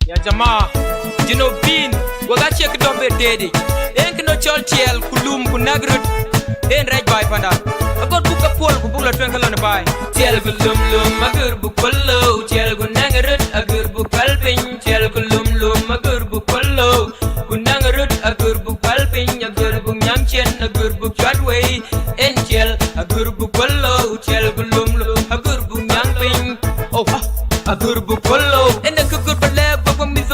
Ya jamaa jinobin waga chek dobe dedi enk no chol tiel kulum kunagrut en rej bay panda agot buka pol ku bugla twenkalon bay tiel kulum lum agur bukollo tiel kunagrut agur bukal pin tiel kulum lum agur bukollo kunagrut agur bukal pin agur bunyam chen agur bukadwe en tiel agur bukollo tiel kulum lum agur bunyam pin oh agur bukollo en agur baleg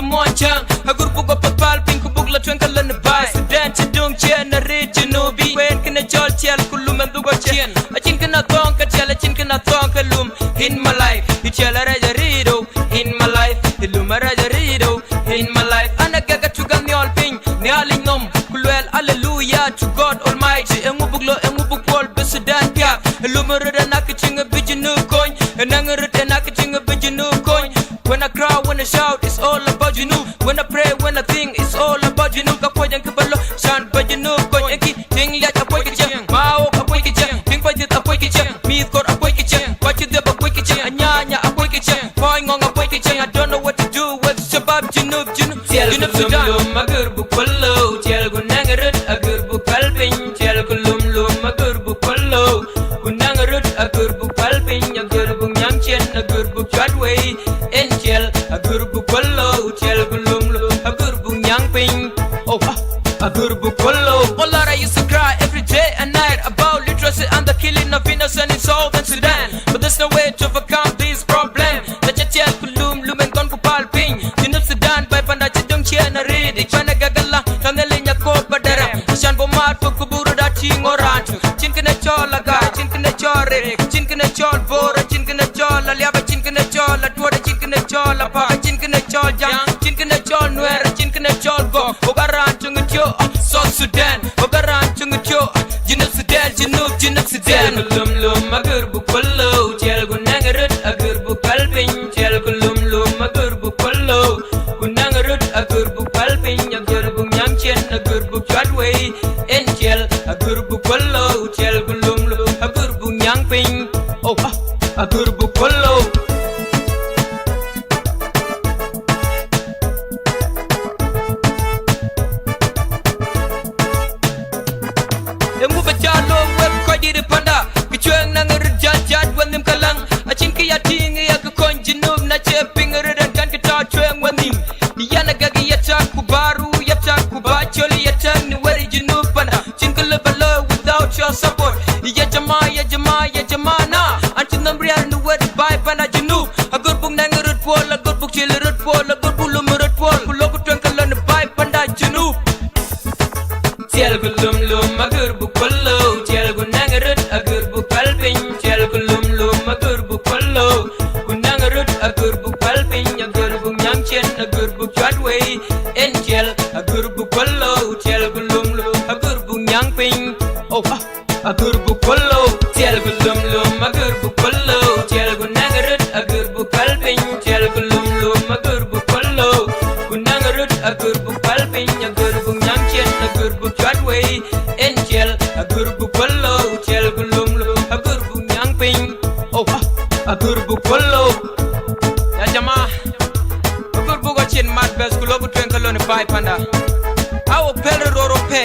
a monchang agur bugo papal pink bugla twenkalon bay sudan chidung chen na regionobi wen kana chol chel kulum and dugo chen a chin kana tong ka chel a chin kana tong kalum in my life you chel a rajarido in my life ilum a rajarido in my life anaga ka chugal ni all ping ni alingom kulwel hallelujah to god almighty engu buglo engu bugol be sudan pya ilum rada nak chinga bijinu coin enangrut nak chinga bijinu coin when I cry, when I shout, it's all about you know. When I pray, when I think, it's all about you know. Kapoy yang kebalo, shan pa you know. Koy enki, ting liat apoy kicang, mau apoy kicang, ting pajit apoy kicang, meet kor apoy kicang, wajit deb apoy kicang, anya apoy kicang, koy ngong apoy kicang. I don't know what to do with shabab junub junub. Junub Sudan, agur bukollo, tiel gunangarut, agur bukal pin, tiel kulum lum, agur bukollo, gunangarut, agur bukal pin, agur bunyam chen, agur bukadwe. Enchel agur bukollo chel gulumlu agur bunyang ping oh agur bukollo oh Lord, I used to cry every day and night about literacy and the killing of innocent in Southern Sudan, but there's no way to overcome this problem. The chel kulum lumen kon kupal ping Junub Sudan by panda chidung chen ridi pana gagala tanelinya ko badara shan bomar fu kuburu da tingoran chin kana chola ga chin kana chore chin kana chol bora chin kana chola liaba chin kana chola tuoda chin kana chola pa chin kana chol jang chin kana chol nuera chin kana chol go ogaran chungutyo South Sudan ogaran chungutyo Junub Sudan Junub Sudan lum lum agur bukollo chel gunangarut agur bukal pin chel kulum lum agur bukollo gunangarut agur bukal pin agur bunyam chen agur bukadwe en chel agur bukollo chel kulum lum agur bunyam pin oh agur bukollo Emu bajalo web ko di panda kichweng nang rjat wanim kalang achin ki yating ya ko konjinum na cheping redan kan kita chweng wanim yana gagi yata kubaru yata kubacholi yata ni wari jinub panda chin kala balo without your support ya jama na antin namriar ni wari bai panda jinub agur bung nang rut pol agur buk chil rut pol agur bulum rut pol kuloku tweng kala ni bai panda jinub tiel gulum lum agur bukollo tiel gunangarut agur bukal pin tiel gulum lum agur bukollo gunangarut agur bukal pin agur bunyam chen agur bukadwe en tiel agur bukollo tiel gulum lum agur bunyam pin oh agur bukollo tiel gulum lum agur bukollo tiel gunangarut agur bukal pin tiel gulum lum agur bukollo gunangarut agur bukal pin agur bunyam chen agur bukadwe en tiel agur bukollo tiel gulum lum agur bunyang ping oh agur bukollo ya jama agur bugo chin mat bes kulo bu twenkalon bai panda awo pel roro pe